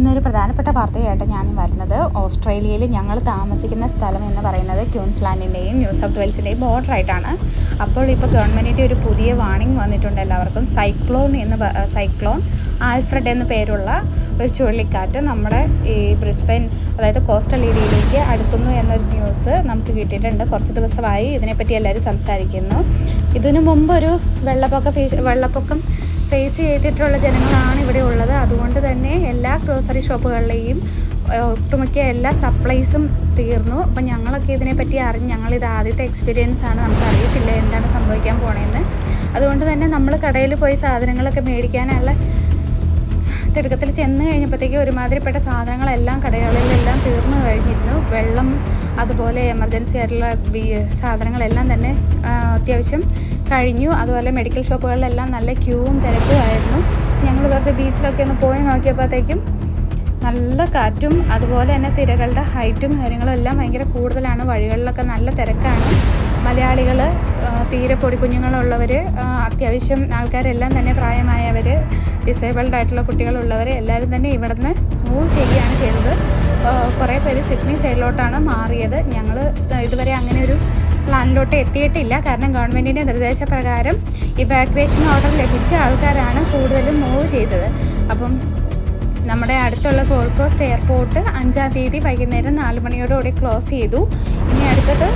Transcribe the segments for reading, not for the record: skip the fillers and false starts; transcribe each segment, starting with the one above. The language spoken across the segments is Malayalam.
ഇന്നൊരു പ്രധാനപ്പെട്ട വാർത്തയായിട്ട് ഞാൻ വരുന്നത് ഓസ്ട്രേലിയയിൽ ഞങ്ങൾ താമസിക്കുന്ന സ്ഥലം എന്ന് പറയുന്നത് ക്യൂൻസ്ലാൻഡിൻ്റെയും ന്യൂ സൗത്ത് വെയിൽസിൻ്റെയും ബോർഡറായിട്ടാണ്. അപ്പോൾ ഇപ്പോൾ ഗവൺമെൻറ്റിൻ്റെ ഒരു പുതിയ വാർണിംഗ് വന്നിട്ടുണ്ട് എല്ലാവർക്കും. സൈക്ലോൺ ആൽഫ്രഡ് എന്ന പേരുള്ള ഒരു ചുഴലിക്കാറ്റ് നമ്മുടെ ഈ ബ്രിസ്ബെൻ അതായത് കോസ്റ്റൽ ഏരിയയിലേക്ക് അടുക്കുന്നു എന്നൊരു ന്യൂസ് നമുക്ക് കിട്ടിയിട്ടുണ്ട്. കുറച്ച് ദിവസമായി ഇതിനെപ്പറ്റി എല്ലാവരും സംസാരിക്കുന്നു. ഇതിനു മുമ്പ് ഒരു വെള്ളപ്പൊക്കം ഫേസ് ചെയ്തിട്ടുള്ള ജനങ്ങളാണ് ഇവിടെ ഉള്ളത്. അതുകൊണ്ട് തന്നെ എല്ലാ ഗ്രോസറി ഷോപ്പുകളിലെയും ഒട്ടുമിക്ക എല്ലാ സപ്ലൈസും തീർന്നു. അപ്പം ഞങ്ങളൊക്കെ ഇതിനെപ്പറ്റി ഞങ്ങളിത് ആദ്യത്തെ എക്സ്പീരിയൻസ് ആണ്, നമുക്കറിയത്തില്ല എന്താണ് സംഭവിക്കാൻ പോണതെന്ന്. അതുകൊണ്ട് തന്നെ നമ്മൾ കടയിൽ പോയി സാധനങ്ങളൊക്കെ മേടിക്കാനുള്ള തിടുക്കത്തിൽ ചെന്ന് കഴിഞ്ഞപ്പോഴത്തേക്കും ഒരുമാതിരിപ്പെട്ട സാധനങ്ങളെല്ലാം കടകളിലെല്ലാം തീർന്നു കഴിഞ്ഞിരുന്നു. വെള്ളം അതുപോലെ എമർജൻസി ആയിട്ടുള്ള സാധനങ്ങളെല്ലാം തന്നെ അത്യാവശ്യം കഴിഞ്ഞു. അതുപോലെ മെഡിക്കൽ ഷോപ്പുകളിലെല്ലാം നല്ല ക്യൂവും തിരക്കുമായിരുന്നു. ഞങ്ങൾ വെറുതെ ബീച്ചിലൊക്കെ ഒന്ന് പോയി നോക്കിയപ്പോഴത്തേക്കും നല്ല കാറ്റും അതുപോലെ തന്നെ തിരകളുടെ ഹൈറ്റും കാര്യങ്ങളും എല്ലാം ഭയങ്കര കൂടുതലാണ്. വഴികളിലൊക്കെ നല്ല തിരക്കാണ്. മലയാളികൾ, തീരെ പൊടിക്കുഞ്ഞുങ്ങളുള്ളവർ, അത്യാവശ്യം ആൾക്കാരെല്ലാം തന്നെ പ്രായമായവർ, ഡിസേബിൾഡ് ആയിട്ടുള്ള കുട്ടികളുള്ളവർ എല്ലാവരും തന്നെ ഇവിടെ നിന്ന് മൂവ് ചെയ്യുകയാണ് ചെയ്തത്. കുറേ പേര് സിഡ്നി സൈഡിലോട്ടാണ് മാറിയത്. ഞങ്ങൾ ഇതുവരെ അങ്ങനെ ഒരു പ്ലാനിലോട്ട് എത്തിയിട്ടില്ല. കാരണം ഗവൺമെൻറ്റിൻ്റെ നിർദ്ദേശപ്രകാരം ഇവാക്വേഷൻ ഓർഡർ ലഭിച്ച ആൾക്കാരാണ് കൂടുതലും മൂവ് ചെയ്തത്. അപ്പം നമ്മുടെ അടുത്തുള്ള ഗോൾഡ് കോസ്റ്റ് എയർപോർട്ട് 5-ാം തീയതി വൈകുന്നേരം 4 മണിയോടുകൂടി ക്ലോസ് ചെയ്തു. ഇനി അടുത്തത്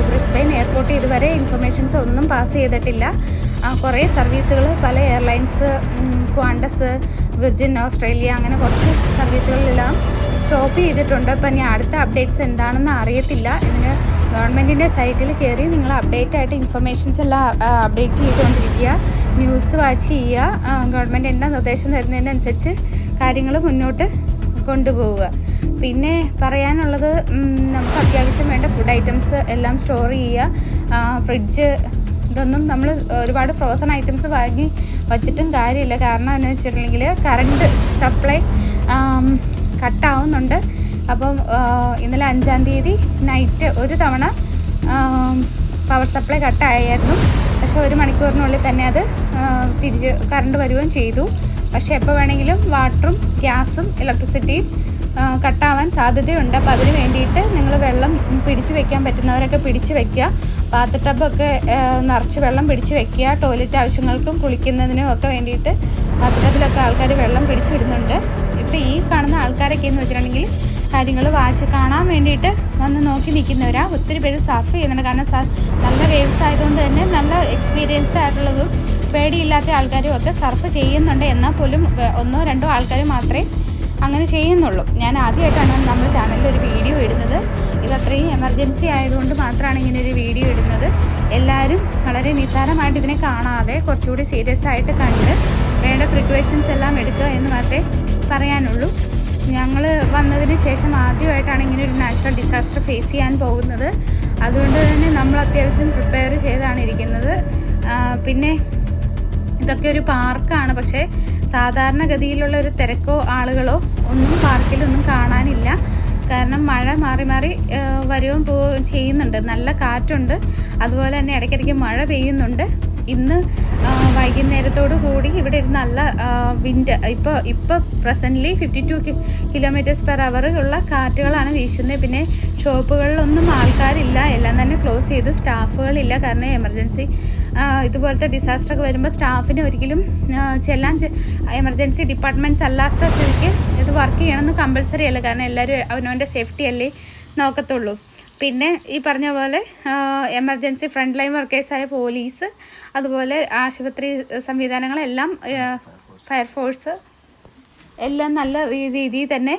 ബ്രിസ്ബെൻ എയർപോർട്ട് ഇതുവരെ ഇൻഫർമേഷൻസ് ഒന്നും പാസ് ചെയ്തിട്ടില്ല. കുറേ സർവീസുകൾ പല എയർലൈൻസ്, ക്വാണ്ടസ്, വിർജിൻ ഓസ്ട്രേലിയ അങ്ങനെ കുറച്ച് സർവീസുകളിലെല്ലാം സ്റ്റോപ്പ് ചെയ്തിട്ടുണ്ട്. അപ്പം ഇനി അടുത്ത അപ്ഡേറ്റ്സ് എന്താണെന്ന് അറിയത്തില്ല. ഇതിന് ഗവൺമെൻറ്റിൻ്റെ സൈറ്റിൽ കയറി നിങ്ങൾ അപ്ഡേറ്റ് ആയിട്ട് ഇൻഫർമേഷൻസ് എല്ലാം അപ്ഡേറ്റ് ചെയ്തുകൊണ്ടിരിക്കുക, ന്യൂസ് വാച്ച് ചെയ്യുക. ഗവൺമെൻറ് എന്താ നിർദ്ദേശം തരുന്നതിനനുസരിച്ച് കാര്യങ്ങൾ മുന്നോട്ട് കൊണ്ടുപോവുക. പിന്നെ പറയാനുള്ളത്, നമുക്ക് അത്യാവശ്യം വേണ്ട ഫുഡ് ഐറ്റംസ് എല്ലാം സ്റ്റോർ ചെയ്യുക. ഫ്രിഡ്ജ് ഇതൊന്നും നമ്മൾ ഒരുപാട് ഫ്രോസൺ ഐറ്റംസ് വാങ്ങി വച്ചിട്ടും കാര്യമില്ല. കാരണം എന്ന് വെച്ചിട്ടുണ്ടെങ്കിൽ കറണ്ട് സപ്ലൈ കട്ടാവുന്നുണ്ട്. അപ്പം ഇന്നലെ 5-ാം തീയതി നൈറ്റ് ഒരു തവണ പവർ സപ്ലൈ കട്ടായിരുന്നു. പക്ഷേ 1 മണിക്കൂറിനുള്ളിൽ തന്നെ അത് തിരിച്ച് കറണ്ട് വരികയും ചെയ്തു. പക്ഷേ എപ്പോൾ വേണമെങ്കിലും വാട്ടറും ഗ്യാസും ഇലക്ട്രിസിറ്റിയും കട്ടാവാൻ സാധ്യതയുണ്ട്. അപ്പോൾ അതിന് വേണ്ടിയിട്ട് നിങ്ങൾ വെള്ളം പിടിച്ച് വെക്കാൻ പറ്റുന്നവരൊക്കെ പിടിച്ച് വെക്കുക. ബാത്ത് ടബൊക്കെ നിറച്ച് വെള്ളം പിടിച്ച് വെക്കുക. ടോയ്ലറ്റ് ആവശ്യങ്ങൾക്കും കുളിക്കുന്നതിനും ഒക്കെ വേണ്ടിയിട്ട് ബാത്ത് ടബിലൊക്കെ ആൾക്കാർ വെള്ളം പിടിച്ചിടുന്നുണ്ട്. ഇപ്പോൾ ഈ കാണുന്ന ആൾക്കാരൊക്കെ എന്ന് വെച്ചിട്ടുണ്ടെങ്കിൽ കാര്യങ്ങൾ വാച്ച് കാണാൻ വേണ്ടിയിട്ട് വന്ന് നോക്കി നിൽക്കുന്നവരാണ്. ഒത്തിരി പേര് സർഫ് ചെയ്യുന്നുണ്ട്. കാരണം നല്ല വേവ്സ് ആയതുകൊണ്ട് തന്നെ നല്ല എക്സ്പീരിയൻസ്ഡ് ആയിട്ടുള്ളതും പേടിയില്ലാത്ത ആൾക്കാരും ഒക്കെ സർഫ് ചെയ്യുന്നുണ്ട്. എന്നാൽ പോലും 1-2 ആൾക്കാർ മാത്രമേ അങ്ങനെ ചെയ്യുന്നുള്ളൂ. ഞാൻ ആദ്യമായിട്ടാണ് നമ്മുടെ ചാനലിൽ ഒരു വീഡിയോ ഇടുന്നത്. ഇത് അത്രയും എമർജൻസി ആയതുകൊണ്ട് മാത്രമാണ് ഇങ്ങനെ ഒരു വീഡിയോ ഇടുന്നത്. എല്ലാവരും വളരെ നിസ്സാരമായിട്ട് ഇതിനെ കാണാതെ കുറച്ചുകൂടി സീരിയസ് ആയിട്ട് കണ്ട് വേണ്ട പ്രിക്കോഷൻസ് എല്ലാം എടുക്കുക എന്ന് മാത്രമേ പറയാനുള്ളൂ. ഞങ്ങൾ വന്നതിന് ശേഷം ആദ്യമായിട്ടാണ് ഇങ്ങനെ ഒരു നാച്ചുറൽ ഡിസാസ്റ്റർ ഫേസ് ചെയ്യാൻ പോകുന്നത്. അതുകൊണ്ട് തന്നെ നമ്മൾ അത്യാവശ്യം പ്രിപ്പയർ ചെയ്താണ് ഇരിക്കുന്നത്. പിന്നെ ഇതൊക്കെ ഒരു പാർക്കാണ്. പക്ഷേ സാധാരണഗതിയിലുള്ള ഒരു തിരക്കോ ആളുകളോ ഒന്നും പാർക്കിലൊന്നും കാണാനില്ല. കാരണം മഴ മാറി മാറി വരികയും പോവുകയും ചെയ്യുന്നുണ്ട്. നല്ല കാറ്റുണ്ട്. അതുപോലെ തന്നെ ഇടയ്ക്കിടയ്ക്ക് മഴ പെയ്യുന്നുണ്ട്. ഇന്ന് വൈകുന്നേരത്തോടു കൂടി ഇവിടെ ഒരു നല്ല വിൻഡ്, ഇപ്പോൾ പ്രസൻ്റ്ലി 52 km/h ഉള്ള കാറ്റുകളാണ് വീശുന്നത്. പിന്നെ ഷോപ്പുകളിലൊന്നും ആൾക്കാരില്ല, എല്ലാം തന്നെ ക്ലോസ് ചെയ്തു. സ്റ്റാഫുകളില്ല. കാരണം എമർജൻസി ഇതുപോലത്തെ ഡിസാസ്റ്ററൊക്കെ വരുമ്പോൾ സ്റ്റാഫിന് ഒരിക്കലും ചെല്ലാൻ എമർജൻസി ഡിപ്പാർട്ട്മെൻറ്റ്സ് അല്ലാത്ത സ്ഥിതിക്ക് ഇത് വർക്ക് ചെയ്യണമെന്ന് കമ്പൽസറി അല്ല. കാരണം എല്ലാവരും അവനവൻ്റെ സേഫ്റ്റി അല്ലേ നോക്കത്തുള്ളൂ. പിന്നെ ഈ പറഞ്ഞ പോലെ എമർജൻസി ഫ്രണ്ട് ലൈൻ വർക്കേഴ്സായ പോലീസ്, അതുപോലെ ആശുപത്രി സംവിധാനങ്ങളെല്ലാം, ഫയർഫോഴ്സ് എല്ലാം നല്ല രീതിയിൽ തന്നെ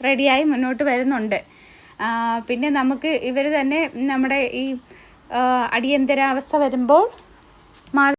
റെഡിയായി മുന്നോട്ട് വരുന്നുണ്ട്. പിന്നെ നമുക്ക് ഇവർ തന്നെ നമ്മുടെ ഈ അടിയന്തരാവസ്ഥ വരുമ്പോൾ